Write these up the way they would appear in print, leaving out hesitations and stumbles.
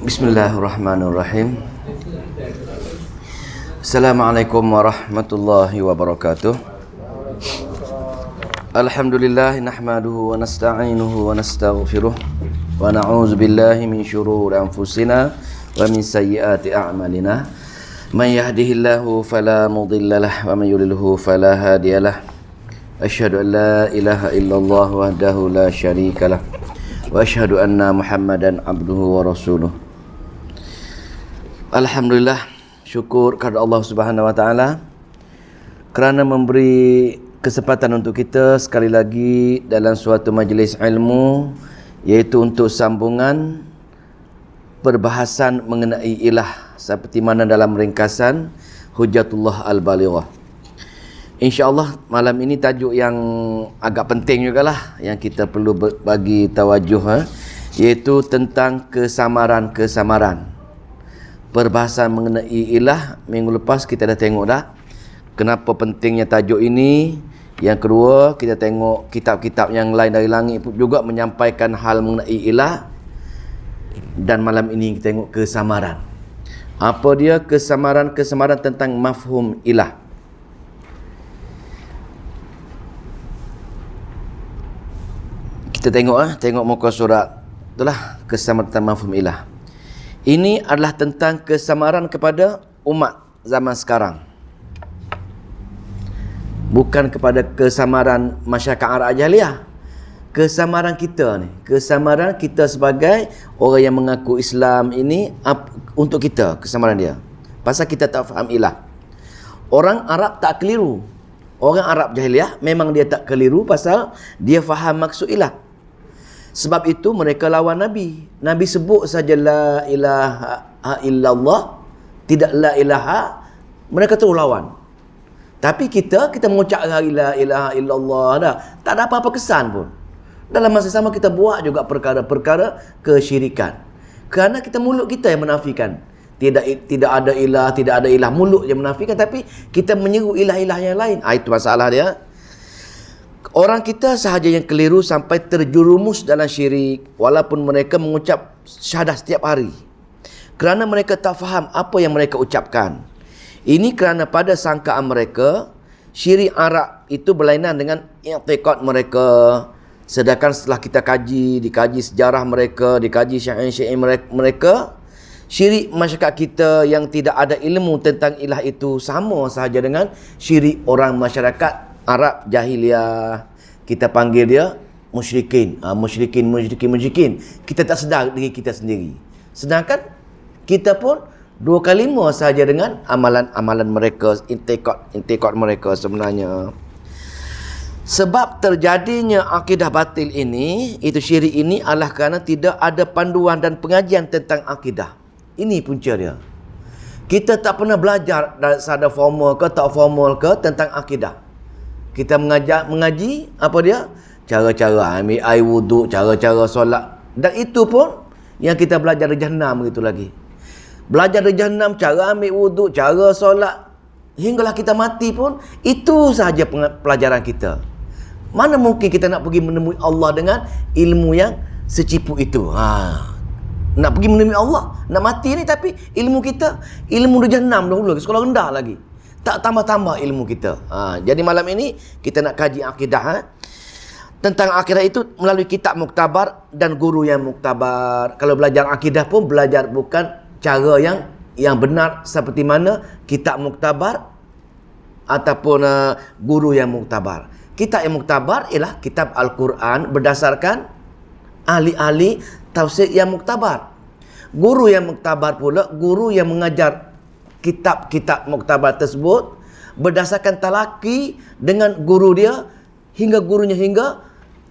Bismillahirrahmanirrahim. Assalamualaikum warahmatullahi wabarakatuh. Alhamdulillah nahmaduhu wa nasta'inuhu wa nastaghfiruh wa na'udzu billahi min syururi anfusina wa min sayyiati a'malina. Man yahdihillahu fala mudhillalah wa man yudlilhu fala hadiyalah. Asyhadu an la ilaha illallah wahdahu la syarikalah wa asyhadu anna Muhammadan abduhu wa rasuluh. Alhamdulillah, syukur kepada Allah Subhanahu wa taala kerana memberi kesempatan untuk kita sekali lagi dalam suatu majlis ilmu, iaitu untuk sambungan perbahasan mengenai ilah seperti mana dalam ringkasan Hujjatullah Al-Balighah. InsyaAllah malam ini tajuk yang agak penting jugalah yang kita perlu bagi tawajuh, iaitu tentang kesamaran-kesamaran. Perbahasan mengenai ilah minggu lepas kita dah tengok dah kenapa pentingnya tajuk ini. Yang kedua, kita tengok kitab-kitab yang lain dari langit pun juga menyampaikan hal mengenai ilah. Dan malam ini kita tengok kesamaran. Apa dia kesamaran-kesamaran tentang mafhum ilah? Kita tengok muka surat. Itulah kesamaran tentang mafhum ilah. Ini adalah tentang kesamaran kepada umat zaman sekarang. Bukan kepada kesamaran masyarakat Arab jahiliah. Kesamaran kita ni, kesamaran kita sebagai orang yang mengaku Islam ini untuk kita, kesamaran dia. Pasal kita tak faham ilah. Orang Arab tak keliru. Orang Arab jahiliah memang dia tak keliru pasal dia faham maksud ilah. Sebab itu mereka lawan Nabi. Nabi sebut saja la ilaha illallah, tidak la ilaha, mereka terus lawan. Tapi kita mengucap la ilaha illallah dah, tak ada apa-apa kesan pun. Dalam masa sama kita buat juga perkara-perkara kesyirikan. Kerana kita mulut kita yang menafikan. Tidak ada ilah, mulut yang menafikan, tapi kita menyeru ilah-ilah yang lain. Itu masalah dia. Orang kita sahaja yang keliru sampai terjerumus dalam syirik, walaupun mereka mengucap syahadah setiap hari. Kerana mereka tak faham apa yang mereka ucapkan. Ini kerana pada sangkaan mereka, syirik Arab itu berlainan dengan i'tiqad mereka. Sedangkan setelah kita dikaji sejarah mereka, dikaji syair-syair mereka, syirik masyarakat kita yang tidak ada ilmu tentang ilah itu sama sahaja dengan syirik orang masyarakat Arab jahiliah. Kita panggil dia musyrikin. Musyrikin. Kita tak sedar diri kita sendiri. Sedangkan kita pun dua kalima sahaja dengan amalan-amalan mereka, intikad mereka sebenarnya. Sebab terjadinya akidah batil ini, itu syirik ini adalah kerana tidak ada panduan dan pengajian tentang akidah. Ini punca dia. Kita tak pernah belajar ada formal ke tak formal ke tentang akidah. Kita mengaji apa dia? Cara-cara ambil air wuduk, cara-cara solat. Dan itu pun yang kita belajar di Jahannam begitu lagi. Belajar di Jahannam, cara ambil wuduk, cara solat, hinggalah kita mati pun itu sahaja pelajaran kita. Mana mungkin kita nak pergi menemui Allah dengan ilmu yang secipu itu? Nak pergi menemui Allah, nak mati ni, tapi ilmu kita ilmu di Jahannam dahulu, sekolah rendah lagi. Tak tambah-tambah ilmu kita. Jadi malam ini kita nak kaji akidah. Tentang akidah itu melalui kitab muktabar dan guru yang muktabar. Kalau belajar akidah pun belajar bukan cara yang benar seperti mana kitab muktabar ataupun guru yang muktabar. Kitab yang muktabar ialah kitab Al-Quran berdasarkan ahli-ahli tafsir yang muktabar. Guru yang muktabar pula guru yang mengajar kitab-kitab muktabar tersebut berdasarkan talaki dengan guru dia hingga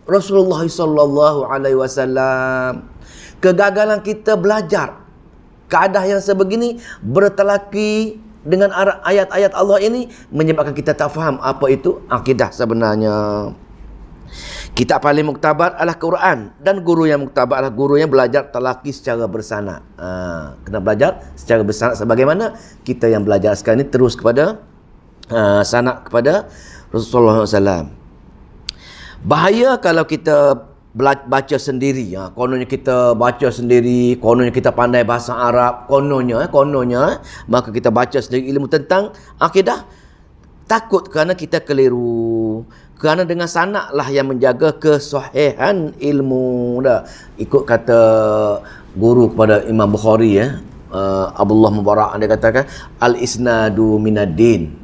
Rasulullah sallallahu alaihi wasallam. Kegagalan kita belajar keadaan yang sebegini bertalaki dengan ayat-ayat Allah ini menyebabkan kita tak faham apa itu akidah sebenarnya. Kitab paling muktabar adalah Quran, dan guru yang muktabar adalah guru yang belajar talaki secara bersanad. Kena belajar secara bersanad sebagaimana kita yang belajar sekarang ini terus kepada sanad kepada Rasulullah SAW. Bahaya kalau kita baca sendiri. Kononnya kita baca sendiri, kononnya kita pandai bahasa Arab, kononnya, maka kita baca sendiri ilmu tentang akidah. Takut kerana kita keliru. Kerana dengan sanaklah yang menjaga kesahihan ilmu. Ikut kata guru kepada Imam Bukhari, Abdullah Mubarak, dia katakan al-isnadu minaddin.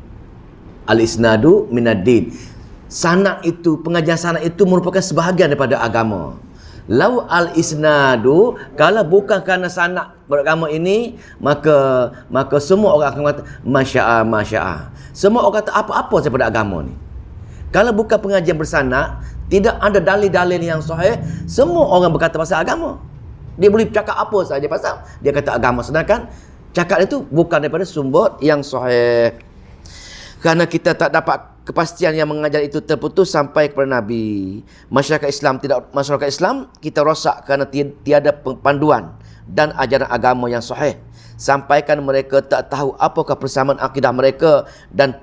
Al-isnadu minaddin. Sanad itu, pengajian sanad itu merupakan sebahagian daripada agama. Lau al-isnadu, kalau bukan kerana sanad beragama ini, maka semua orang akan kata masya'a. Semua orang kata apa-apa daripada agama ni. Kalau bukan pengajian bersanad, tidak ada dalil-dalil yang sahih, semua orang berkata pasal agama. Dia boleh cakap apa saja pasal dia kata agama, sedangkan cakap itu bukan daripada sumber yang sahih. Kerana kita tak dapat kepastian yang mengajar itu terputus sampai kepada Nabi. Masyarakat Islam kita rosak kerana tiada panduan dan ajaran agama yang sahih. Sampaikan mereka tak tahu apakah persamaan akidah mereka dan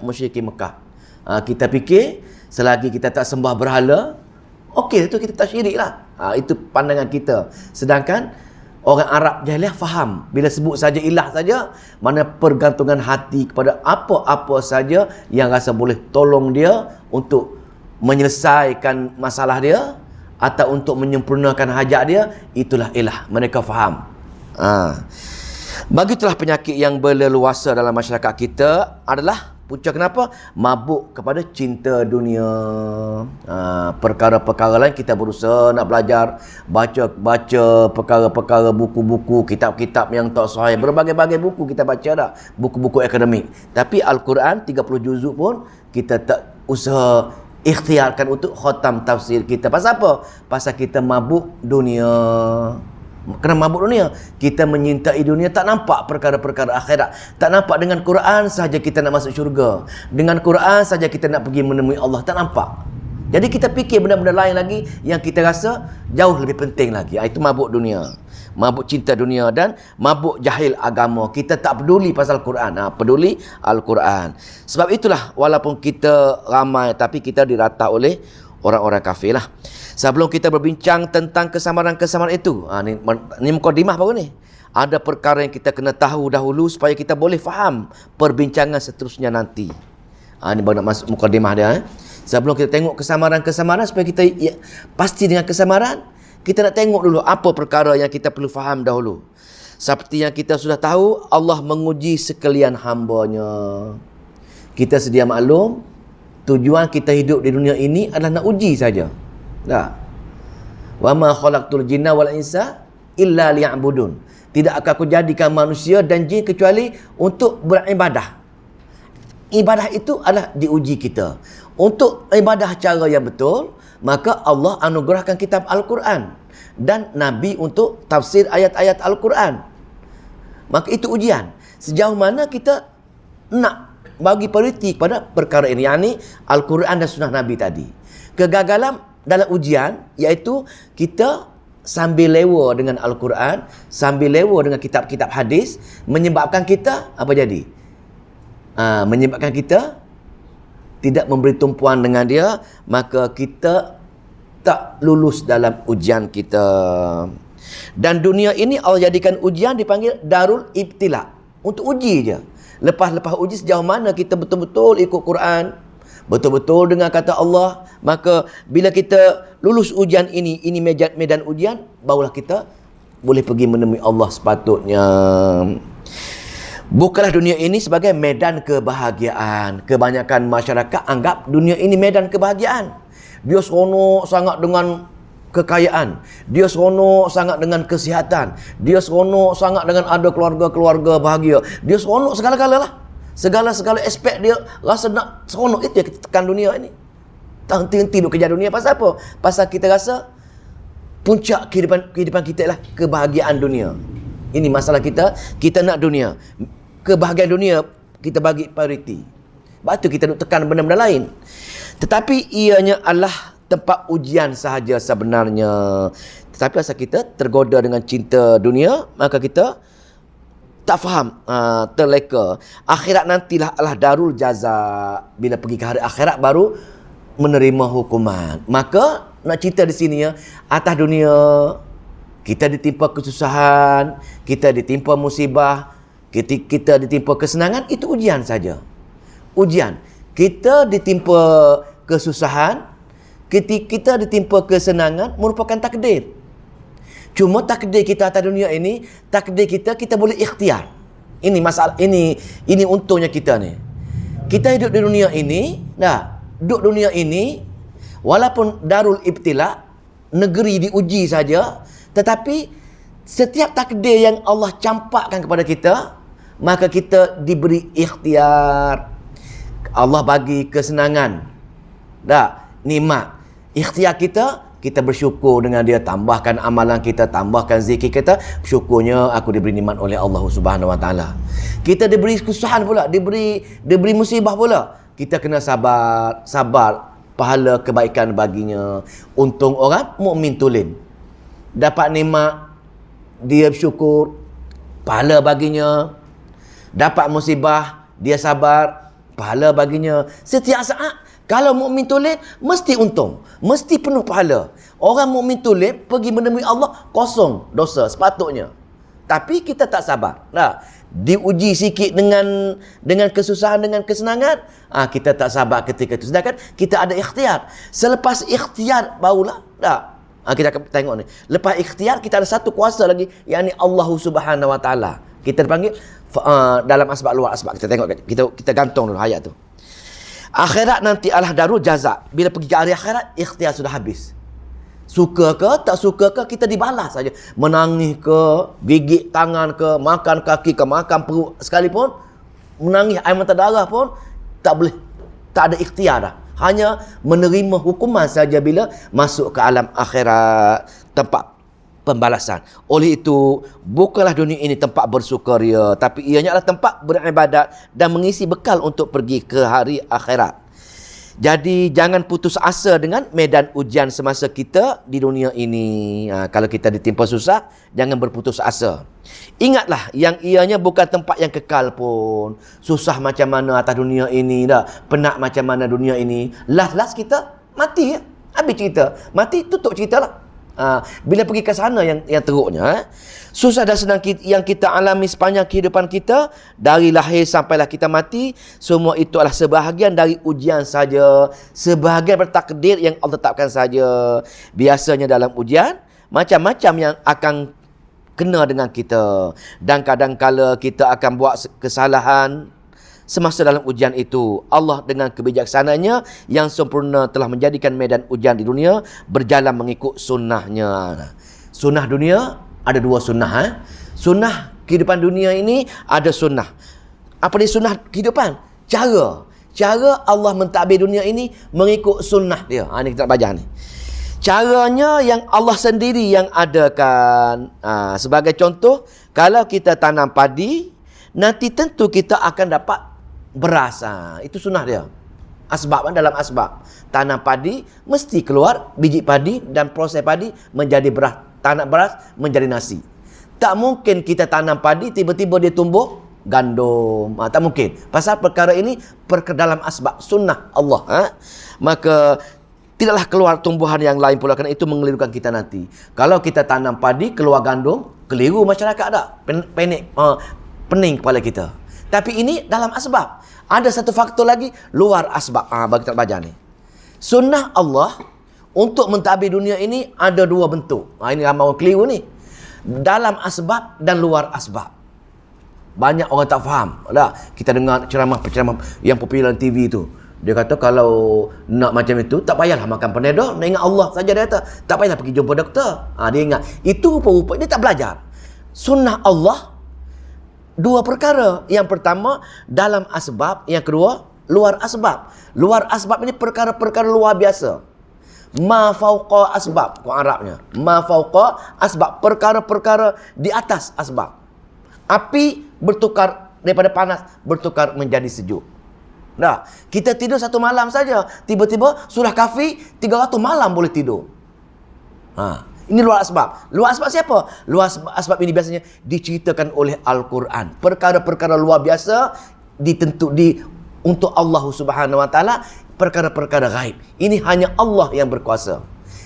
musyrikin Mekah. Kita fikir selagi kita tak sembah berhala, okey, itu kita tak syirik lah. Itu pandangan kita. Sedangkan orang Arab jahiliah faham, bila sebut saja ilah saja, mana pergantungan hati kepada apa-apa saja yang rasa boleh tolong dia untuk menyelesaikan masalah dia atau untuk menyempurnakan hajat dia, itulah ilah. Mereka faham. Begitulah penyakit yang berleluasa dalam masyarakat kita adalah punca kenapa? Mabuk kepada cinta dunia. Perkara-perkara lain kita berusaha nak belajar, baca perkara-perkara, buku-buku, kitab-kitab yang tak sahih. Berbagai-bagai buku kita baca dah, buku-buku akademik. Tapi Al-Quran 30 juzuk pun kita tak usaha ikhtiarkan untuk khatam tafsir kita. Pasal apa? Pasal kita mabuk dunia. Kerana mabuk dunia, kita menyintai dunia, tak nampak perkara-perkara akhirat. Tak nampak dengan Quran saja kita nak masuk syurga. Dengan Quran saja kita nak pergi menemui Allah, tak nampak. Jadi kita fikir benda-benda lain lagi yang kita rasa jauh lebih penting lagi. Itu mabuk dunia. Mabuk cinta dunia dan mabuk jahil agama. Kita tak peduli pasal Quran. Peduli Al-Quran. Sebab itulah walaupun kita ramai, tapi kita dirata oleh orang-orang kafir lah. Sebelum kita berbincang tentang kesamaran-kesamaran itu, ni mukadimah baru ni. Ada perkara yang kita kena tahu dahulu supaya kita boleh faham perbincangan seterusnya nanti. Ni baru nak masuk mukadimah dia. Sebelum kita tengok kesamaran-kesamaran, supaya kita pasti dengan kesamaran, kita nak tengok dulu apa perkara yang kita perlu faham dahulu. Seperti yang kita sudah tahu, Allah menguji sekalian hamba-Nya. Kita sedia maklum, tujuan kita hidup di dunia ini adalah nak uji saja. Dah. Wa ma khalaqtul jinna wal insa illa liya'budun. Tidak akan aku jadikan manusia dan jin kecuali untuk beribadah. Ibadah itu adalah diuji kita. Untuk ibadah cara yang betul, maka Allah anugerahkan kitab Al-Quran dan Nabi untuk tafsir ayat-ayat Al-Quran. Maka itu ujian. Sejauh mana kita nak bagi prioriti kepada perkara ini, yakni Al-Quran dan sunnah Nabi tadi. Kegagalan dalam ujian iaitu kita sambil lewa dengan Al-Quran, sambil lewa dengan kitab-kitab hadis, menyebabkan kita apa jadi? Menyebabkan kita tidak memberi tumpuan dengan dia, maka kita tak lulus dalam ujian kita. Dan dunia ini Allah jadikan ujian dipanggil Darul Ibtila, untuk uji je. Lepas uji sejauh mana kita betul-betul ikut Quran, betul-betul dengan kata Allah, maka bila kita lulus ujian ini medan ujian, barulah kita boleh pergi menemui Allah sepatutnya. Bukanlah dunia ini sebagai medan kebahagiaan. Kebanyakan masyarakat anggap dunia ini medan kebahagiaan. Dia seronok sangat dengan kekayaan, dia seronok sangat dengan kesihatan, dia seronok sangat dengan ada keluarga-keluarga bahagia, dia seronok segala-gala lah. Segala-segala aspek dia rasa nak seronok. Itu yang kita tekan dunia ini. Tak henti-henti duk kejar dunia. Pasal apa? Pasal kita rasa puncak kehidupan kita ialah kebahagiaan dunia. Ini masalah kita. Kita nak dunia. Kebahagiaan dunia kita bagi prioriti. Sebab tu kita duk tekan benda-benda lain. Tetapi ianya adalah tempat ujian sahaja sebenarnya. Tetapi asal kita tergoda dengan cinta dunia, maka kita tak faham, terleka. Akhirat nantilah adalah darul jaza. Bila pergi ke hari akhirat baru menerima hukuman. Maka nak cerita di sini ya, atas dunia kita ditimpa kesusahan, kita ditimpa musibah, kita ditimpa kesenangan, itu ujian saja. Ujian. Kita ditimpa kesusahan, kita ditimpa kesenangan merupakan takdir. Cuma takdir kita atas dunia ini, takdir kita boleh ikhtiar. Ini masalah, ini untungnya kita ni. Kita hidup di dunia ini, duduk dunia ini, walaupun darul ibtila, negeri diuji saja, tetapi setiap takdir yang Allah campakkan kepada kita, maka kita diberi ikhtiar. Allah bagi kesenangan, nikmat. Ikhtiar kita bersyukur dengan dia, tambahkan amalan kita, tambahkan zikir kita, syukurnya aku diberi nikmat oleh Allah Subhanahu Wa Taala. Kita diberi kesusahan pula, diberi musibah pula, kita kena sabar, pahala kebaikan baginya. Untung orang mukmin tulen, dapat nikmat dia bersyukur, pahala baginya. Dapat musibah dia sabar, pahala baginya. Setiap saat kalau mukmin tulen mesti untung, mesti penuh pahala. Orang mukmin tulen pergi menemui Allah kosong dosa sepatutnya. Tapi kita tak sabar. Diuji sikit dengan kesusahan, dengan kesenangan, kita tak sabar ketika itu. Sedangkan kita ada ikhtiar. Selepas ikhtiar barulah kita akan tengok ni. Lepas ikhtiar kita ada satu kuasa lagi, yakni Allah Subhanahu Wa Taala. Kita dipanggil dalam asbab luar asbab. Kita tengok, kita gantung dulu ayat tu. Akhirat nanti adalah darul jaza. Bila pergi ke hari akhirat, ikhtiar sudah habis. Suka ke, tak suka ke, kita dibalas saja. Menangis ke, gigit tangan ke, makan kaki ke, makan perut sekalipun, menangis air mata darah pun, tak boleh. Tak ada ikhtiar dah. Hanya menerima hukuman saja bila masuk ke alam akhirat, tempat pembalasan. Oleh itu, bukanlah dunia ini tempat bersukaria, tapi ianya adalah tempat beribadat dan mengisi bekal untuk pergi ke hari akhirat. Jadi jangan putus asa dengan medan ujian semasa kita di dunia ini. Kalau kita ditimpa susah, jangan berputus asa. Ingatlah yang ianya bukan tempat yang kekal pun. Susah macam mana atas dunia ini, penat macam mana dunia ini, last kita mati ya. Habis cerita, mati tutup cerita lah. Bila pergi ke sana yang teruknya, susah dan senang yang kita alami sepanjang kehidupan kita, dari lahir sampailah kita mati, semua itu adalah sebahagian dari ujian saja, sebahagian bertakdir yang Allah tetapkan saja. Biasanya dalam ujian, macam-macam yang akan kena dengan kita, dan kadang-kala kita akan buat kesalahan. Semasa dalam ujian itu, Allah dengan kebijaksananya yang sempurna telah menjadikan medan ujian di dunia berjalan mengikut sunnahnya. Sunnah dunia ada dua sunnah. Sunnah kehidupan dunia ini ada sunnah. Apa dia sunnah kehidupan? Cara Allah mentadbir dunia ini mengikut sunnah dia. Ini kita baca ni. Caranya yang Allah sendiri yang adakan. Sebagai contoh, kalau kita tanam padi, nanti tentu kita akan dapat beras. Itu sunnah dia. Asbab dalam asbab. Tanam padi mesti keluar biji padi dan proses padi menjadi beras. Tanam beras menjadi nasi. Tak mungkin kita tanam padi tiba-tiba dia tumbuh gandum. Tak mungkin. Pasal perkara ini dalam asbab sunnah Allah. Maka tidaklah keluar tumbuhan yang lain pula, kerana itu mengelirukan kita nanti. Kalau kita tanam padi keluar gandum, keliru masyarakat dah. Pening kepala kita. Tapi ini dalam asbab. Ada satu faktor lagi luar asbab. Bagi kita baca ni. Sunnah Allah untuk mentadbir dunia ini ada dua bentuk. Ini ramai orang keliru ni. Dalam asbab dan luar asbab. Banyak orang tak faham. Kita dengar ceramah-ceramah yang popular TV tu. Dia kata kalau nak macam itu, tak payahlah makan panadol. Nak ingat Allah saja dia kata. Tak payahlah pergi jumpa doktor. Dia ingat. Itu rupa-rupa dia tak belajar. Sunnah Allah dua perkara. Yang pertama dalam asbab, yang kedua luar asbab. Luar asbab ini perkara-perkara luar biasa. Ma fauqa asbab, Quran Arabnya. Ma fauqa asbab, perkara-perkara di atas asbab. Api bertukar daripada panas bertukar menjadi sejuk. Kita tidur satu malam saja, tiba-tiba surah Kahfi 300 malam boleh tidur. Ini luar asbab. Luar asbab siapa? Luar asbab ini biasanya diceritakan oleh Al-Quran. Perkara-perkara luar biasa untuk Allah Subhanahu Wa Taala perkara-perkara gaib. Ini hanya Allah yang berkuasa.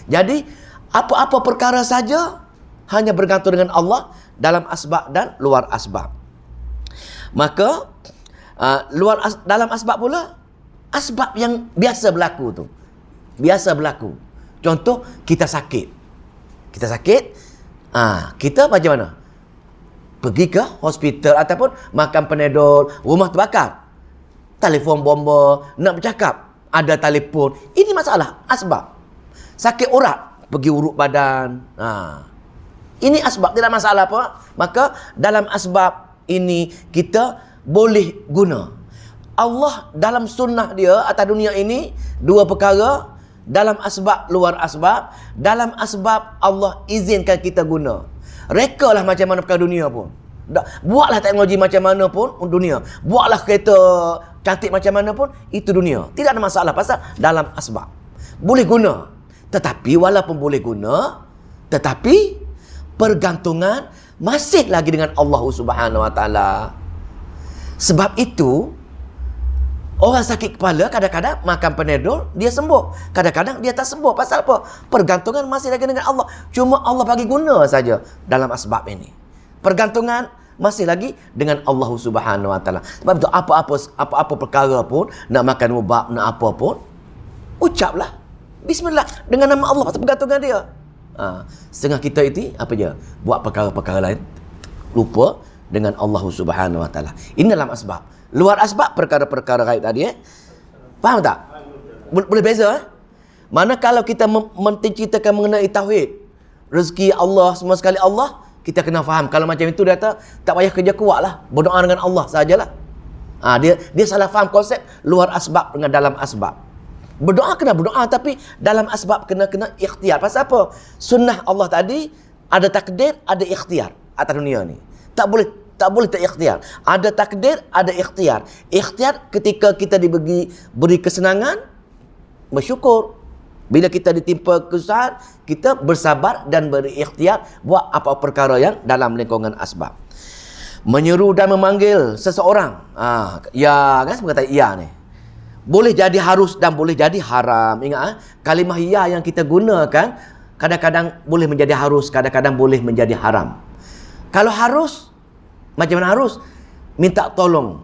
Jadi, apa-apa perkara saja hanya bergantung dengan Allah dalam asbab dan luar asbab. Maka, dalam asbab pula, asbab yang biasa berlaku tu. Biasa berlaku. Contoh, kita sakit. Kita sakit, kita macam mana? Pergi ke hospital ataupun makan Panadol, rumah terbakar. Telefon bomba, nak bercakap, ada telefon. Ini masalah, asbab. Sakit urat, pergi urut badan. Ini asbab, tidak masalah apa. Maka dalam asbab ini kita boleh guna. Allah dalam sunnah dia atas dunia ini dua perkara. Dalam asbab, luar asbab. Dalam asbab Allah izinkan kita guna. Rekalah macam mana perkara dunia pun. Buatlah teknologi macam mana pun dunia. Buatlah kereta cantik macam mana pun, itu dunia. Tidak ada masalah pasal dalam asbab. Boleh guna. Tetapi walaupun boleh guna, tetapi pergantungan masih lagi dengan Allah Subhanahu Wa Taala. Sebab itu orang sakit kepala kadang-kadang makan Panadol, dia sembuh. Kadang-kadang dia tak sembuh. Pasal apa? Pergantungan masih lagi dengan Allah. Cuma Allah bagi guna saja dalam asbab ini. Pergantungan masih lagi dengan Allah Subhanahu Wa Taala. Sebab itu apa-apa perkara pun, nak makan ubat, nak apa pun, ucaplah bismillah dengan nama Allah pasal pergantungan dia. Setengah kita itu apa je? Buat perkara-perkara lain, lupa dengan Allah Subhanahu Wa Taala. Ini dalam asbab. Luar asbab perkara-perkara gaib tadi. Faham tak? Boleh beza. Mana kalau kita menceritakan mengenai tauhid, rezeki Allah, semua sekali Allah, kita kena faham. Kalau macam itu dia tak payah kerja kuat lah. Berdoa dengan Allah sajalah. Dia salah faham konsep luar asbab dengan dalam asbab. Berdoa kena berdoa, tapi dalam asbab kena ikhtiar. Pasal apa? Sunnah Allah tadi ada takdir, ada ikhtiar atas dunia ni. Tak boleh tak ikhtiar. Ada takdir, ada ikhtiar. Ikhtiar ketika kita beri kesenangan, bersyukur. Bila kita ditimpa kesusahan, kita bersabar dan beri ikhtiar buat apa perkara yang dalam lingkungan asbab. Menyeru dan memanggil seseorang. Ya, kan semua kata ya ni. Boleh jadi harus dan boleh jadi haram. Ingat, kalimah ya yang kita gunakan kadang-kadang boleh menjadi harus, kadang-kadang boleh menjadi haram. Kalau harus, macam mana harus? Minta tolong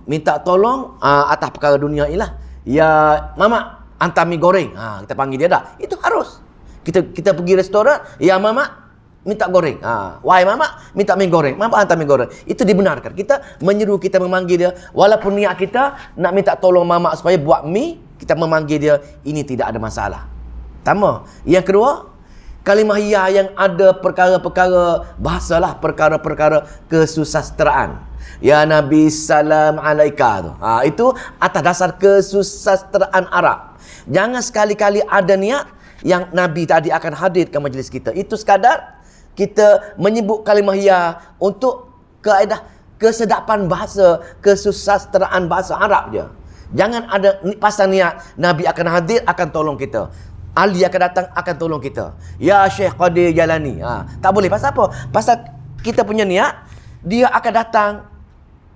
atas perkara dunia inilah. Ya, mama, hantar mi goreng. Kita panggil dia dah. Itu harus. Kita pergi restoran, ya mama, minta goreng. Wahai mama, minta mi goreng. Mama hantar mi goreng. Itu dibenarkan. Kita menyeru, kita memanggil dia. Walaupun niat kita nak minta tolong mama supaya buat mi, kita memanggil dia. Ini tidak ada masalah. Pertama. Yang kedua, kalimah ya yang ada perkara-perkara bahasalah, perkara-perkara kesusasteraan. Ya Nabi salam alaika tu. Itu atas dasar kesusasteraan Arab. Jangan sekali-kali ada niat yang Nabi tadi akan hadir ke majlis kita. Itu sekadar kita menyebut kalimah ya untuk kaedah kesedapan bahasa, kesusasteraan bahasa Arab je. Jangan ada pasal niat Nabi akan hadir, akan tolong kita. Ali akan datang, akan tolong kita. Ya Syekh Qadir Jalani. Tak boleh. Pasal apa? Pasal kita punya niat, dia akan datang.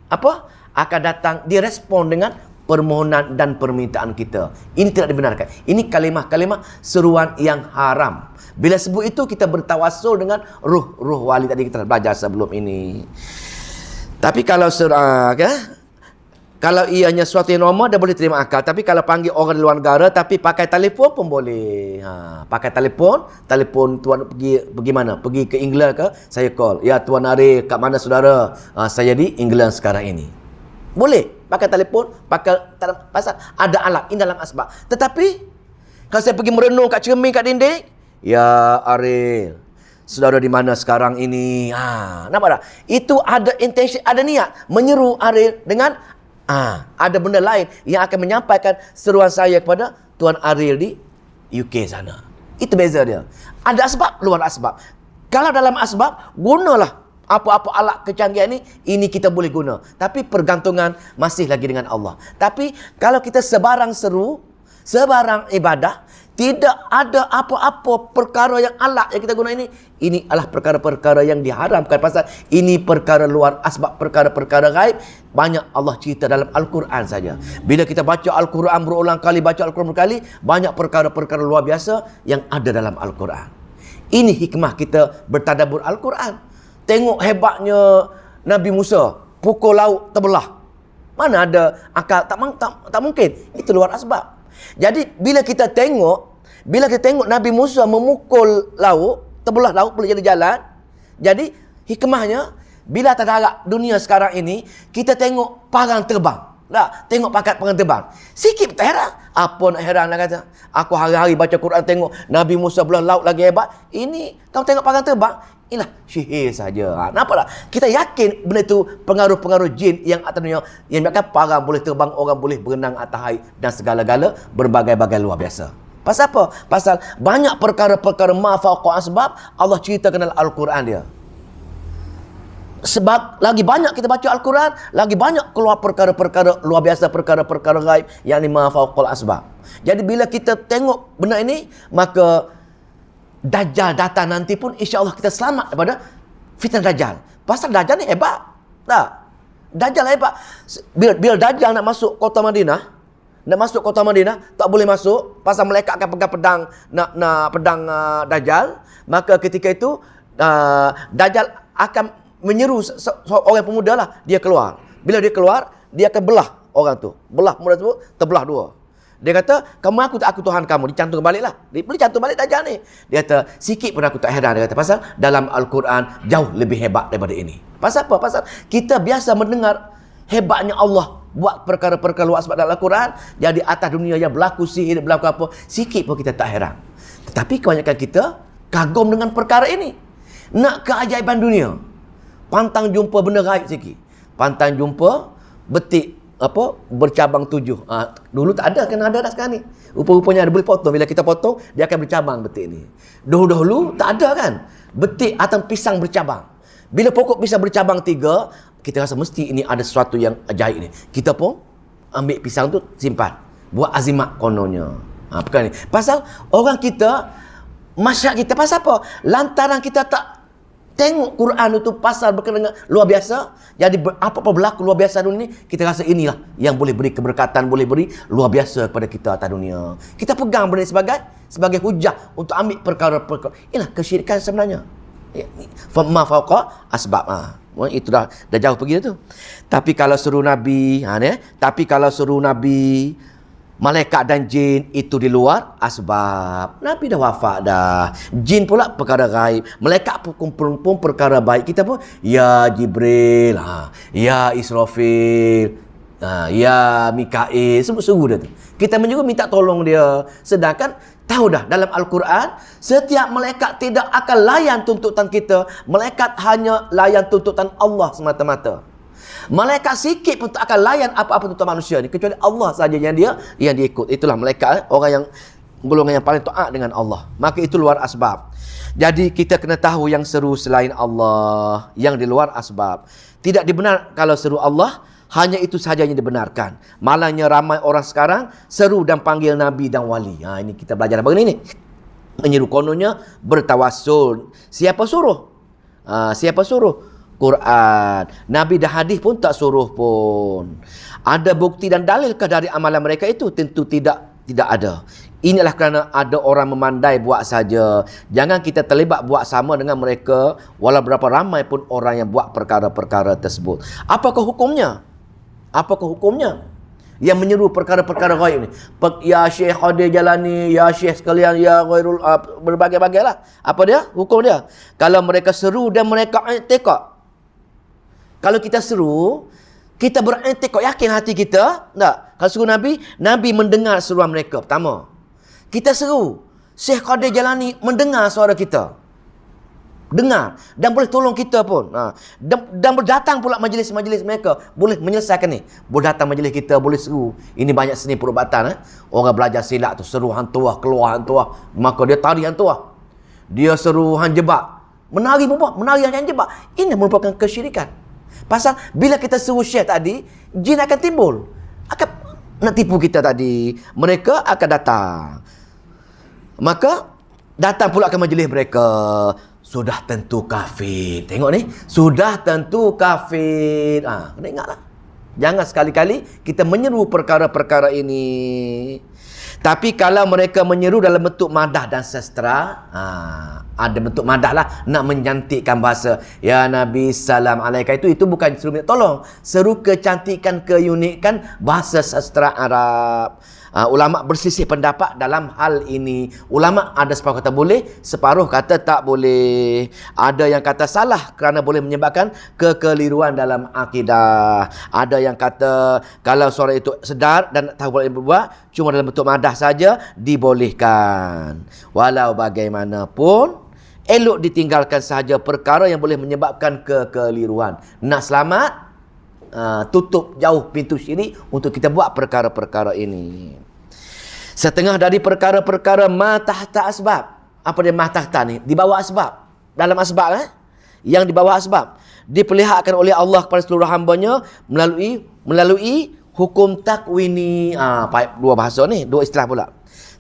Apa? Akan datang, dia respon dengan permohonan dan permintaan kita. Ini tidak dibenarkan. Ini kalimah-kalimah seruan yang haram. Bila sebut itu, kita bertawassul dengan ruh wali tadi kita belajar sebelum ini. Tapi kalau kalau ianya suatu yang normal, dia boleh terima akal. Tapi kalau panggil orang di luar negara, tapi pakai telefon pun boleh. Pakai telefon tuan pergi mana? Pergi ke England ke? Saya call. Ya Tuan Arif, kat mana saudara? Saya di England sekarang ini. Boleh. Pakai telefon, pasal ada alat. Ini dalam asbab. Tetapi, kalau saya pergi merenung kat cermin, kat dinding, ya Arif, saudara di mana sekarang ini? Nampak tak? Itu ada intention, ada niat. Menyeru Arif dengan ada benda lain yang akan menyampaikan seruan saya kepada Tuan Ariel di UK sana. Itu beza dia. Ada asbab, luar asbab. Kalau dalam asbab, gunalah apa-apa alat kecanggihan ini kita boleh guna. Tapi pergantungan masih lagi dengan Allah. Tapi kalau kita sebarang seru, sebarang ibadah, Tidak ada apa-apa perkara yang alat yang kita guna ini. Ini adalah perkara-perkara yang diharamkan. Pasal ini perkara luar asbab, perkara-perkara gaib. Banyak Allah cerita dalam Al-Quran saja. Bila kita baca Al-Quran berulang kali, baca Al-Quran berkali, banyak perkara-perkara luar biasa yang ada dalam Al-Quran. Ini hikmah kita bertadabbur Al-Quran. Tengok hebatnya Nabi Musa, pukul laut terbelah. Mana ada akal? Tak mungkin. Itu luar asbab. Jadi bila kita tengok Nabi Musa memukul laut, terbelah laut boleh jadi jalan. Jadi hikmahnya, bila terharap dunia sekarang ini, kita tengok parang terbang. Tak, tengok pakat parang terbang. Sikit tak heran. Apa nak heran nak kata? Aku hari-hari baca Quran tengok Nabi Musa belah laut lagi hebat. Ini kamu tengok parang terbang. Inilah sihir saja. Nampak tak? Kita yakin benda itu pengaruh-pengaruh jin yang atas dunia, yang menyebabkan parang boleh terbang, orang boleh berenang atas air dan segala-gala berbagai-bagai luar biasa. Pasal apa? Pasal banyak perkara-perkara ma fauqa asbab Allah ceritakan dalam Al-Quran dia. Sebab lagi banyak kita baca Al-Quran, lagi banyak keluar perkara-perkara luar biasa, perkara-perkara gaib yang ni ma fauqa asbab. Jadi bila kita tengok benda ini, maka Dajjal datang nanti pun insya-Allah kita selamat daripada fitnah Dajjal. Pasal Dajjal ni hebat. Tak? Dajjal hebat. Bila Dajjal nak masuk kota Madinah, tak boleh masuk pasal malaikat akan pegang pedang nak pedang Dajjal. Maka ketika itu Dajjal akan menyeru orang pemuda lah, dia keluar. Bila dia keluar, dia akan belah orang tu. Belah pemuda tu terbelah dua. Dia kata, kamu aku tak aku Tuhan kamu. Dicantum balik lah. Dia boleh cantum balik Dajjal ni. Dia kata, sikit pun aku tak heran. Dia kata, pasal dalam Al-Quran jauh lebih hebat daripada ini. Pasal apa? Pasal kita biasa mendengar hebatnya Allah buat perkara-perkara luar asbab dalam Al-Quran. Jadi atas dunia yang berlaku sihir, berlaku apa, sikit pun kita tak heran. Tetapi kebanyakan kita kagum dengan perkara ini. Nak keajaiban dunia. Pantang jumpa benda gaib sikit. Pantang jumpa betik bercabang 7. Dulu tak ada, kan ada dah sekarang ni. Rupa-rupanya ada boleh potong. Bila kita potong, dia akan bercabang betik ni. Dahulu tak ada kan. Betik atau pisang bercabang. Bila pokok pisang bercabang 3, kita rasa mesti ini ada sesuatu yang ajaib ni. Kita pun ambil pisang tu simpan. Buat azimat kononnya. Perkara ni. Pasal orang kita, masyarakat kita, pasal apa? Lantaran kita tak tengok Quran itu pasal berkenaan luar biasa. Jadi apa-apa berlaku luar biasa dunia ni, kita rasa inilah yang boleh beri keberkatan, boleh beri luar biasa kepada kita atas dunia. Kita pegang benda ni sebagai hujah untuk ambil perkara-perkara. Inilah kesyirikan sebenarnya. Ma fauqa asbab. Itu dah jauh pergi tu. Tapi kalau suruh Nabi, malaikat dan jin itu di luar asbab. Nabi dah wafat dah. Jin pula perkara gaib. Malaikat pun perkara baik. Kita pun ya Jibril, ya Israfil, ya Mikail, sebut-sebut dia tu. Kita juga minta tolong dia. Sedangkan tahu dah dalam Al-Quran, setiap malaikat tidak akan layan tuntutan kita. Malaikat hanya layan tuntutan Allah semata-mata. Malaikat sikit pun tak akan layan apa-apa tuntutan manusia ni, kecuali Allah saja yang dia ikut. Itulah malaikat, orang yang golongan yang paling taat dengan Allah. Maka itu luar asbab. Jadi kita kena tahu yang seru selain Allah, yang di luar asbab. Tidak dibenar kalau seru Allah, hanya itu sahaja yang dibenarkan. Malangnya ramai orang sekarang seru dan panggil Nabi dan Wali. Ini kita belajar apa ni? Menyeru kononnya bertawassul. Siapa suruh? Siapa suruh? Quran. Nabi dan hadis pun tak suruh pun. Ada bukti dan dalilkah dari amalan mereka itu? Tentu tidak ada. Inilah kerana ada orang memandai buat saja. Jangan kita terlibat buat sama dengan mereka, walau berapa ramai pun orang yang buat perkara-perkara tersebut. Apakah hukumnya? Yang menyeru perkara-perkara gaib ni. Ya Syekh Qadir Jalani, ya Syekh sekalian, ya Ghairul, berbagai-bagai lah. Apa dia? Hukum dia. Kalau mereka seru dan mereka i'tiqad. Kalau kita seru, kita beriktikad, yakin hati kita, tak? Kalau seru Nabi mendengar seruan mereka. Pertama, kita seru, Syekh Qadir Jalani mendengar suara kita. Dengar. Dan boleh tolong kita pun. Dan berdatang pula majlis-majlis mereka. Boleh menyelesaikan ni. Boleh datang majlis kita, boleh seru. Ini banyak seni perubatan. Orang belajar silat tu, seru hang tuah, keluar hang tuah. Maka dia tari hang tuah. Dia seru hang jebak. Menari hang jebak. Ini merupakan kesyirikan. Pasal bila kita seru syekh tadi, jin akan timbul. Akan nak tipu kita tadi. Mereka akan datang. Maka datang pula ke majlis mereka. Sudah tentu kafir. Tengok ni. Sudah tentu kafir. Kena ingatlah. Jangan sekali-kali kita menyeru perkara-perkara ini. Tapi kalau mereka menyeru dalam bentuk madah dan sestera, ada bentuk madah lah, nak mencantikkan bahasa. Ya Nabi salam alaika, itu bukan seru minta tolong. Seru kecantikan, keunikan bahasa sestera Arab. Ulama berselisih pendapat dalam hal ini. Ulama ada separuh kata boleh, separuh kata tak boleh. Ada yang kata salah kerana boleh menyebabkan kekeliruan dalam akidah. Ada yang kata kalau seorang itu sedar dan tahu boleh berbuat, cuma dalam bentuk madah saja dibolehkan. Walau bagaimanapun, elok ditinggalkan sahaja perkara yang boleh menyebabkan kekeliruan. Nak selamat, tutup jauh pintu syirik untuk kita buat perkara-perkara ini. Setengah dari perkara-perkara ma tahta asbab. Apa dia ma tahta ni? Di bawah asbab. Dalam asbab yang di bawah asbab diperlihatkan oleh Allah kepada seluruh hamba-Nya melalui hukum takwini. Dua bahasa ni, dua istilah pula.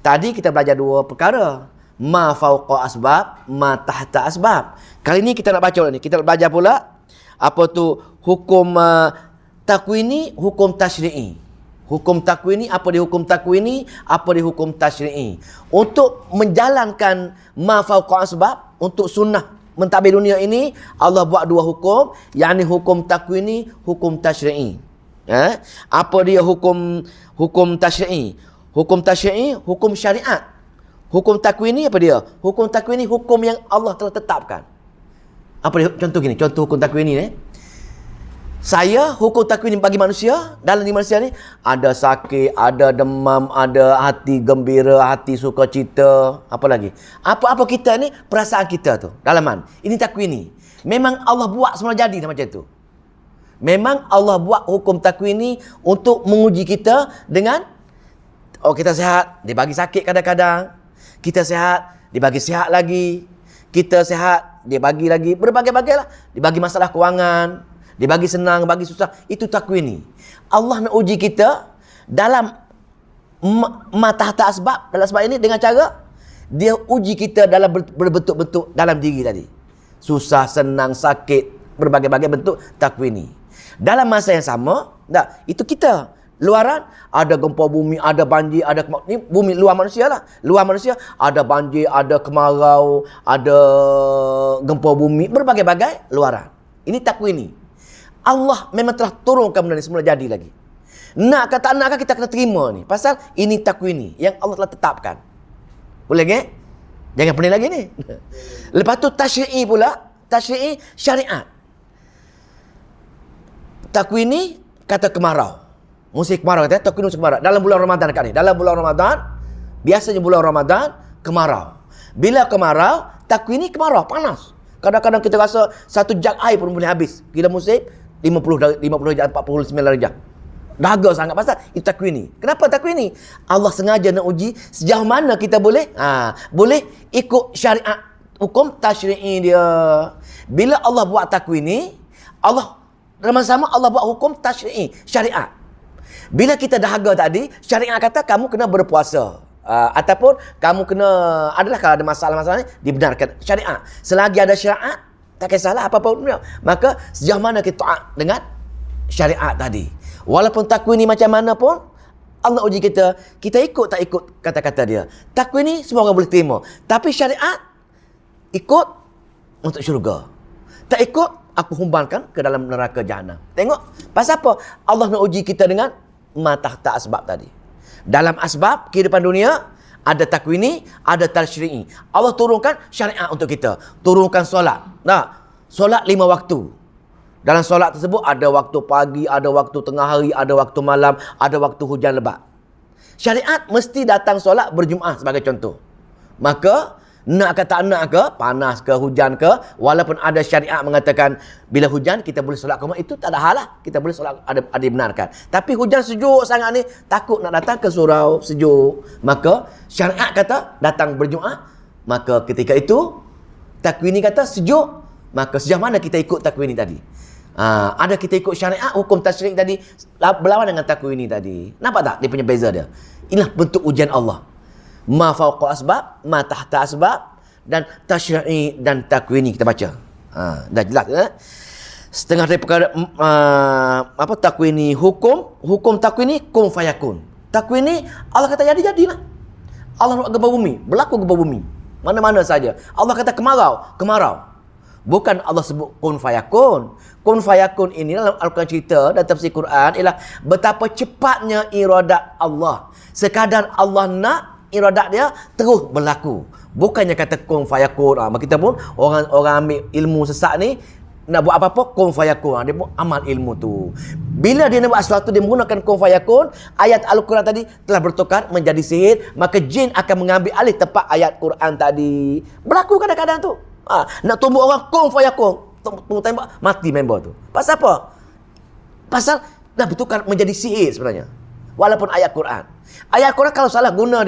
Tadi kita belajar dua perkara. Ma fauqa asbab, ma tahta asbab. Kali ni kita nak baca ni. Kita nak belajar pula apa tu hukum takwini, hukum tasyri'i. Hukum takwini, apa dia hukum takwini, apa dia hukum tasyri'i. Untuk menjalankan ma fauqa asbab, untuk sunnah mentadbir dunia ini, Allah buat dua hukum, yakni hukum takwini, hukum tasyri'i. Apa dia hukum tasyri'i? Hukum tasyri'i, hukum syariat. Hukum takwini apa dia? Hukum takwini, hukum yang Allah telah tetapkan. Apa dia? Contoh gini, contoh hukum takwini ni. Saya hukum takwini bagi manusia, dalam diri manusia ni ada sakit, ada demam, ada hati gembira, hati sukacita, apa lagi? Apa-apa kita ni, perasaan kita tu, dalaman. Ini takwini. Memang Allah buat semula jadi macam tu. Memang Allah buat hukum takwini untuk menguji kita dengan kita sihat, dia bagi sakit kadang-kadang. Kita sihat, dia bagi sihat lagi. Kita sihat, dia bagi lagi berbagai-bagai lah. Dia bagi masalah kewangan, dia bagi senang, bagi susah. Itu takwini. Allah nak uji kita dalam tahta asbab, dalam sebab ini dengan cara dia uji kita dalam berbentuk-bentuk dalam diri tadi. Susah, senang, sakit, berbagai-bagai bentuk takwini. Dalam masa yang sama, itu kita. Luaran, ada gempa bumi, ada banjir, ada ni bumi luar manusia lah. Luar manusia ada banjir, ada kemarau, ada gempa bumi, berbagai-bagai luaran. Ini takwini. Allah memang telah turunkan benda ni semula jadi lagi. Nak kata nak kita kena terima ni. Pasal ini takwini yang Allah telah tetapkan. Boleh ke? Jangan pening lagi ni. Lepas tu tasyri'i pula, tasyri'i syariat. Takwini kata kemarau. Musim kemarau kata, takwini musim kemarau. Dalam bulan Ramadan dekat ni. Dalam bulan Ramadan, biasanya bulan Ramadan kemarau. Bila kemarau, takwini kemarau panas. Kadang-kadang kita rasa satu jug air pun boleh habis. Gila musim 50 darjah, 49 darjah. Dahaga sangat pasal itu takwini. Kenapa takwini? Allah sengaja nak uji sejauh mana kita boleh boleh ikut syariat hukum tasyri'i dia. Bila Allah buat takwini, Allah sama-sama Allah buat hukum tasyri'i, syariat. Bila kita dahaga tadi, syariat kata kamu kena berpuasa. Ataupun kamu kena, adalah kalau ada masalah-masalah ni, dibenarkan syariat. Selagi ada syariat, tak kisahlah apa-apa pun. Maka sejauh mana kita taat dengan syariat tadi. Walaupun takwini macam mana pun, Allah uji kita, kita ikut tak ikut kata-kata dia. Takwini semua orang boleh terima. Tapi syariat, ikut untuk syurga. Tak ikut, aku humbankan ke dalam neraka jahanam. Tengok, pasal apa? Allah nak uji kita dengan ma tahta asbab tadi. Dalam asbab kehidupan dunia, ada takwini, ada tasyri'i. Allah turunkan syariat untuk kita. Turunkan solat. Solat 5 waktu. Dalam solat tersebut ada waktu pagi, ada waktu tengah hari, ada waktu malam, ada waktu hujan lebat. Syariat mesti datang solat berjum'ah sebagai contoh. Maka nak ke tak nak ke, panas ke, hujan ke, walaupun ada syariat mengatakan bila hujan kita boleh solat ke rumah, itu tak ada hal lah. Kita boleh solat, ada dibenarkan. Tapi hujan sejuk sangat ni, takut nak datang ke surau sejuk. Maka syariat kata datang berjum'ah. Maka ketika itu, takwini kata sejuk. Maka sejauh mana kita ikut takwini tadi? Ada kita ikut syariat, hukum tasyrik tadi berlawan dengan takwini tadi. Nampak tak dia punya beza dia? Inilah bentuk ujian Allah. ma fawqa asbab, ma tahta asbab, dan tasyri'i dan takwini kita baca. Dah jelas setengah dari perkara takwini hukum takwini kun fayakun. Takwini Allah kata jadilah. Allah nak gempa bumi, berlaku gempa bumi. Mana-mana saja. Allah kata kemarau. Bukan Allah sebut kun fayakun. Kun fayakun ini dalam Al-Quran cerita dan tafsir Quran ialah betapa cepatnya iradat Allah. Sekadar Allah nak, iradat dia terus berlaku. Bukannya kata kun fayakun. Kita pun orang ambil ilmu sesat ni nak buat apa-apa kun fayakun. Dia pun amal ilmu tu. Bila dia nak buat sesuatu dia menggunakan kun fayakun, ayat Al-Quran tadi telah bertukar menjadi sihir, maka jin akan mengambil alih tempat ayat Quran tadi. Berlaku kadang-kadang tu. Nak tumbuk orang kun fayakun, tembak mati member tu. Pasal apa? Pasal dah bertukar menjadi sihir sebenarnya. Walaupun ayat Quran. Ayat Quran kalau salah guna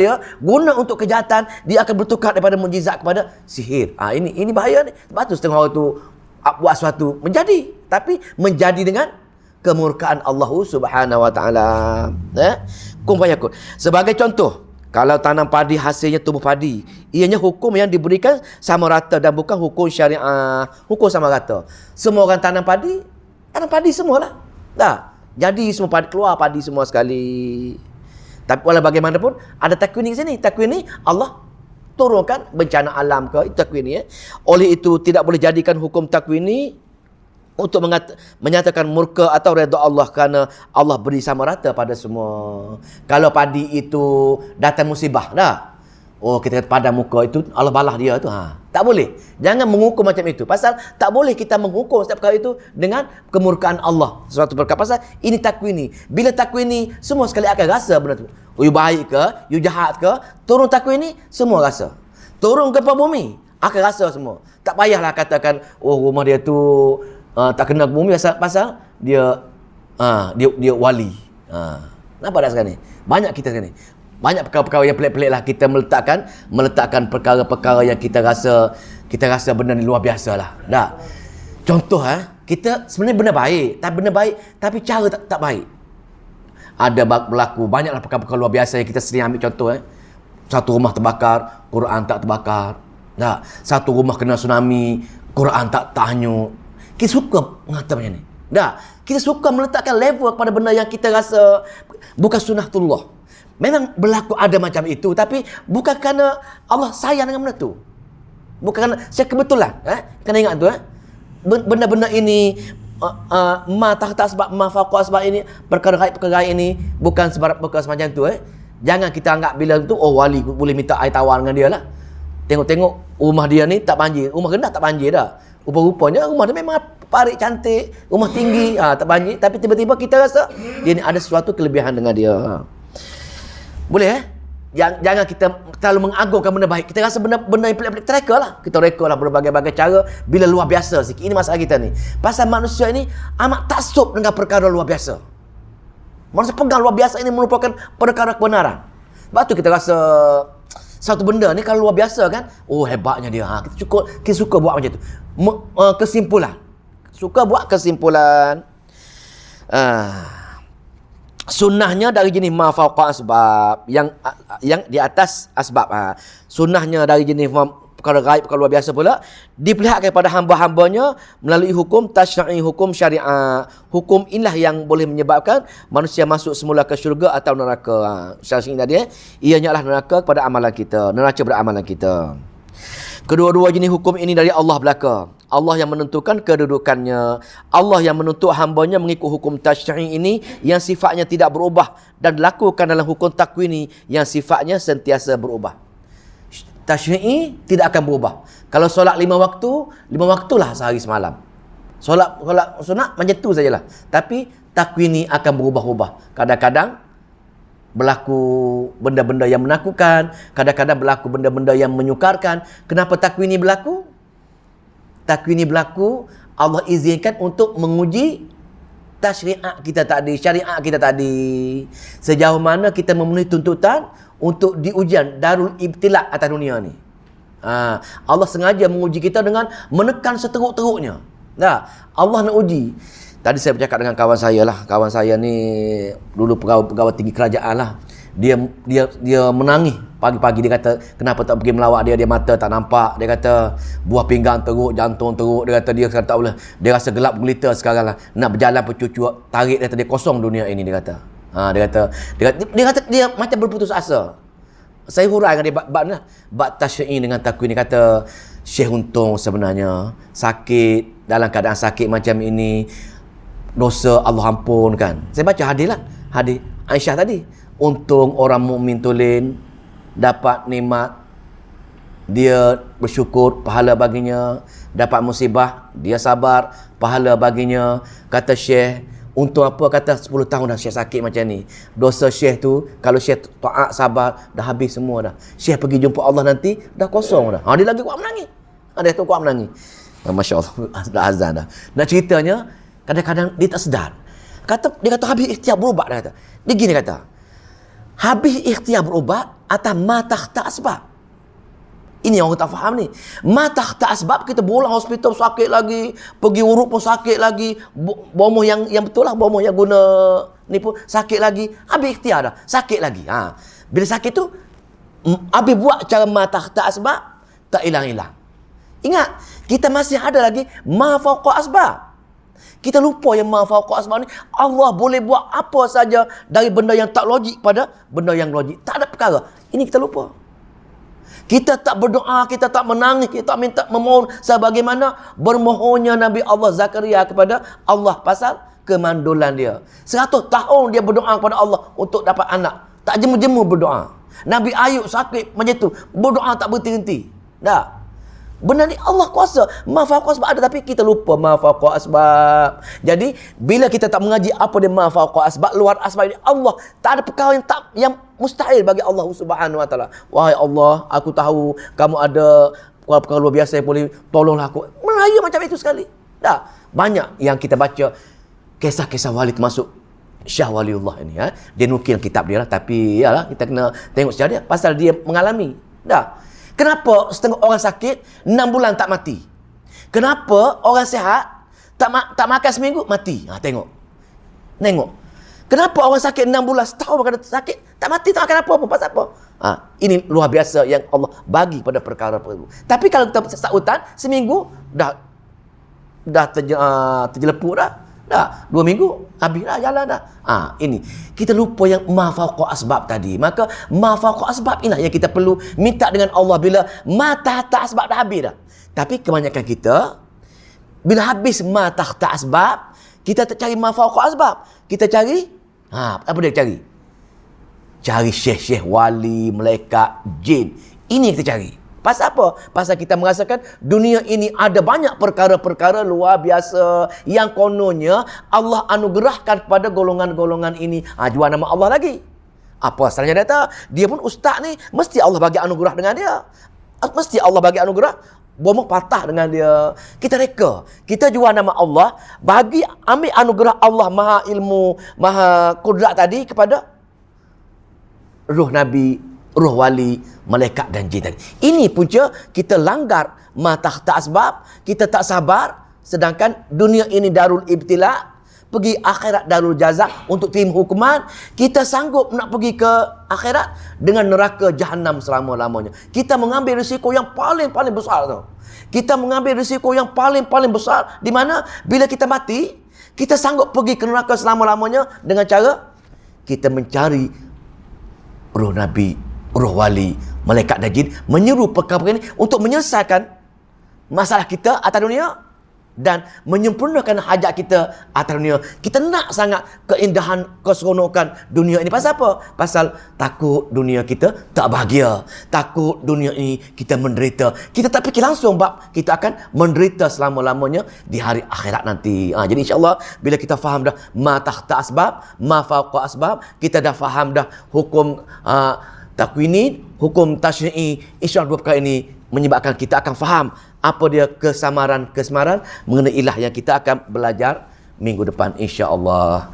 untuk kejahatan, dia akan bertukar daripada mukjizat kepada sihir. Ini bahaya ni. Sebab tu setengah orang tu buat sesuatu menjadi, tapi menjadi dengan kemurkaan Allah Subhanahu Wa Taala. Kun fayakun. Sebagai contoh, kalau tanam padi hasilnya tumbuh padi, ianya hukum yang diberikan sama rata dan bukan hukum syariah, hukum sama rata. Semua orang tanam padi semualah. Dah. Jadi semua padi keluar padi semua sekali. Tapi walau bagaimanapun ada takwin di sini. Takwin ni Allah turunkan bencana alam ke, itu takwin ni. Oleh itu tidak boleh jadikan hukum takwin ni untuk menyatakan murka atau redha Allah kerana Allah beri sama rata pada semua. Kalau padi itu datang musibah dah, kita kata padam muka itu Allah balas dia tu. Tak boleh. Jangan mengukur macam itu. Pasal tak boleh kita mengukur setiap perkara itu dengan kemurkaan Allah. Suatu perkara pasal ini takwin ni. Bila takwin ni semua sekali akan rasa benda tu. You baik ke, you jahat ke, turun takwin ni semua rasa. Turun gempa bumi akan rasa semua. Tak payahlah katakan rumah dia tu tak kena bumi pasal dia wali. Nampak tak sekarang ni? Banyak kita sekarang ni. Banyak perkara-perkara yang pelik-pelik lah kita meletakkan perkara-perkara yang kita rasa benda ni luar biasa lah. Dah. Contoh kita sebenarnya benda baik tapi cara tak baik. Ada berlaku banyaklah perkara-perkara luar biasa yang kita sering ambil contoh. Satu rumah terbakar, Quran tak terbakar. Dah. Satu rumah kena tsunami, Quran tak hanyut. Kita suka mengatakan macam ni. Dah. Kita suka meletakkan level kepada benda yang kita rasa bukan sunnatullah. Memang berlaku ada macam itu, tapi bukan kerana Allah sayang dengan benda tu. Bukan kerana saya kebetulan. Kena ingat tu. Benda-benda ini ma tahta sebab ma fawqa sebab ini perkara ini bukan semacam tu. Jangan kita anggap bila tu wali boleh minta air tawar dengan dia lah. Tengok rumah dia ni tak banjir, rumah rendah tak banjir dah. Rupa-rupanya rumah dia memang parik cantik, rumah tinggi tak banjir, tapi tiba-tiba kita rasa dia ni ada sesuatu kelebihan dengan dia. Boleh Jangan kita terlalu mengagungkan benda baik. Kita rasa benda yang pelik-pelik, kita reka lah berbagai-bagai cara bila luar biasa sikit. Ini masalah kita ni. Pasal manusia ini amat taksub dengan perkara luar biasa. Manusia pegang luar biasa ini merupakan perkara kebenaran. Sebab tu kita rasa satu benda ni kalau luar biasa kan, hebatnya dia. Kita suka buat macam tu. Kesimpulan. Suka buat kesimpulan. Sunnahnya dari jenis ma fawqa asbab, yang di atas asbab. Sunnahnya dari jenis perkara gaib, perkara luar biasa pula diperlihatkan kepada hamba-hambanya melalui hukum tasyri'i, hukum syariah. Hukum inilah yang boleh menyebabkan manusia masuk semula ke syurga atau neraka. Syariah tadi ianya adalah neraka kepada amalan kita, neraca beramalan kita. Kedua-dua jenis hukum ini dari Allah belaka. Allah yang menentukan kedudukannya. Allah yang menuntut hambanya mengikut hukum tasyri'i ini yang sifatnya tidak berubah dan dilakukan dalam hukum takwini yang sifatnya sentiasa berubah. Tasyri'i tidak akan berubah. Kalau solat 5 waktulah sehari semalam. Solat sunat macam tu sajalah. Tapi takwini akan berubah-ubah. Kadang-kadang berlaku benda-benda yang menakutkan, kadang-kadang berlaku benda-benda yang menyukarkan. Kenapa takwini berlaku? Takwini berlaku, Allah izinkan untuk menguji tasyri'ah kita tadi, syariat kita tadi. Sejauh mana kita memenuhi tuntutan untuk diujian darul ibtila atas dunia ni. Allah sengaja menguji kita dengan menekan seteruk-teruknya. Allah nak uji. Tadi saya bercakap dengan kawan saya lah. Kawan saya ni dulu pegawai tinggi kerajaan lah. dia menangis pagi-pagi. Dia kata kenapa tak pergi melawat dia mata tak nampak. Dia kata buah pinggang teruk, jantung teruk. Dia kata dia tak boleh, dia rasa gelap gulita sekarang lah, nak berjalan percucu tarik. Dia kata dia kosong dunia ini. Dia kata dia kata dia macam berputus asa. Saya huraikan dia bab tasyyi' dengan takwin. Dia kata Syekh Untung sebenarnya sakit, dalam keadaan sakit macam ini, dosa Allah ampunkan. Saya baca hadis Aisyah tadi. Untung orang mukmin tulen dapat nikmat, dia bersyukur, pahala baginya. Dapat musibah, dia sabar, pahala baginya. Kata Syekh, untung apa? Kata 10 tahun dah Syekh sakit macam ni. Dosa Syekh tu, kalau Syekh taat sabar, dah habis semua dah. Syekh pergi jumpa Allah nanti, dah kosong dah. Dia lagi kuat menangis. Dia tu kuat menangis. Masya Allah, dah azan dah. Nak ceritanya, kadang-kadang dia tak sedar. Dia kata habis ikhtiar berubat. Dia gini kata, habis ikhtiar berubat atas ma takhta asbab. Ini yang orang tak faham ni. Ma takhta asbab, kita bola hospital sakit lagi, pergi urut pun sakit lagi, bomoh yang betul lah, bomoh yang guna ni pun sakit lagi. Habis ikhtiar dah, sakit lagi. Bila sakit tu, habis buat cara ma takhta asbab, tak hilang-hilang. Ingat, kita masih ada lagi ma fawqa asbab. Kita lupa yang ma fawqa asbab ni, Allah boleh buat apa saja dari benda yang tak logik pada benda yang logik. Tak ada perkara. Ini kita lupa. Kita tak berdoa, kita tak menangis, kita tak minta memohon sebagaimana bermohonnya Nabi Allah Zakaria kepada Allah pasal kemandulan dia. 100 tahun dia berdoa kepada Allah untuk dapat anak. Tak jemu-jemu berdoa. Nabi Ayub sakit macam tu, berdoa tak berhenti-henti. Dah. Benda ni Allah kuasa. Ma fawqa asbab ada, tapi kita lupa ma fawqa asbab. Jadi bila kita tak mengaji apa dia ma fawqa asbab, luar asbab ini, Allah tak ada perkara yang mustahil bagi Allah Subhanahu wa taala. Wahai Allah, aku tahu kamu ada perkara luar biasa yang boleh tolonglah aku. Meraya macam itu sekali. Dah. Banyak yang kita baca kisah-kisah wali, termasuk Syah Waliullah ini. Dia nukil kitab dia lah, tapi yalah, kita kena tengok sejarah dia pasal dia mengalami. Dah. Kenapa setengah orang sakit 6 bulan tak mati? Kenapa orang sihat tak makan seminggu mati? Tengok. Kenapa orang sakit 6 bulan, setahun kena sakit tak mati, tak makan apa-apa? Pasal apa? Ini luar biasa yang Allah bagi pada perkara itu. Tapi kalau kita sesak hutan, seminggu dah terjelepuk dah. 2 minggu habis dah, jalan dah. Ini kita lupa yang ma fawqa asbab tadi. Maka ma fawqa asbab inilah yang kita perlu minta dengan Allah bila ma tahta asbab dah habis dah. Tapi kebanyakan kita bila habis ma tahta asbab, kita tak cari ma fawqa asbab. Kita cari apa dia cari? Cari syekh-syekh, wali, malaikat, jin. Ini yang kita cari. Pasal apa? Pasal kita merasakan dunia ini ada banyak perkara-perkara luar biasa yang kononnya Allah anugerahkan kepada golongan-golongan ini. Jual nama Allah lagi. Apa asalnya data? Dia pun ustaz ni, mesti Allah bagi anugerah dengan dia. Mesti Allah bagi anugerah, bomoh patah dengan dia. Kita reka. Kita jual nama Allah, bagi ambil anugerah Allah maha ilmu, maha kudrat tadi kepada ruh Nabi, ruh wali, malaikat dan jin tadi. Ini punca kita langgar ma tahta asbab, kita tak sabar, sedangkan dunia ini darul ibtila, pergi akhirat darul jaza untuk terima hukuman. Kita sanggup nak pergi ke akhirat dengan neraka jahanam selama-lamanya. Kita mengambil risiko yang paling-paling besar tu. Kita mengambil risiko yang paling-paling besar, di mana bila kita mati, kita sanggup pergi ke neraka selama-lamanya dengan cara kita mencari ruh Nabi, ruh wali, malaikat dan jin, menyeru perkara-perkara ini untuk menyelesaikan masalah kita atas dunia dan menyempurnakan hajat kita atas dunia. Kita nak sangat keindahan, keseronokan dunia ini. Pasal apa? Pasal takut dunia kita tak bahagia, takut dunia ini kita menderita. Kita tak fikir langsung bab kita akan menderita selama-lamanya di hari akhirat nanti. Jadi insya-Allah bila kita faham dah ma tahta asbab, ma fawqa asbab, kita dah faham dah hukum takwini, hukum tasyri'i, insya-Allah dua perkara ini menyebabkan kita akan faham apa dia kesamaran mengenai ilah yang kita akan belajar minggu depan insya-Allah.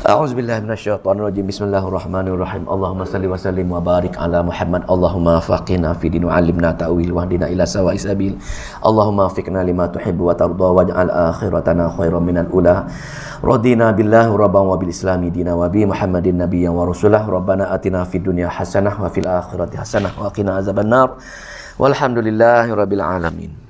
A'udzubillahi minasyaitonirrajim. Bismillahirrahmanirrahim. Allahumma salli wa sallim wa barik ala Muhammad. Allahumma faqihna fi din wa 'allimna ta'wil wa hdina ila sawa'is sabil. Allahumma fiqna lima tuhibbu wa tarda waj'al akhiratana khairan minal ula. Radina billahi rabban wa bil islami dina wa bi Muhammadin nabiyyan wa rasulah. Rabbana atina fid dunya hasanah wa fil akhirati hasanah wa qina azabannar. Walhamdulillahirabbil alamin.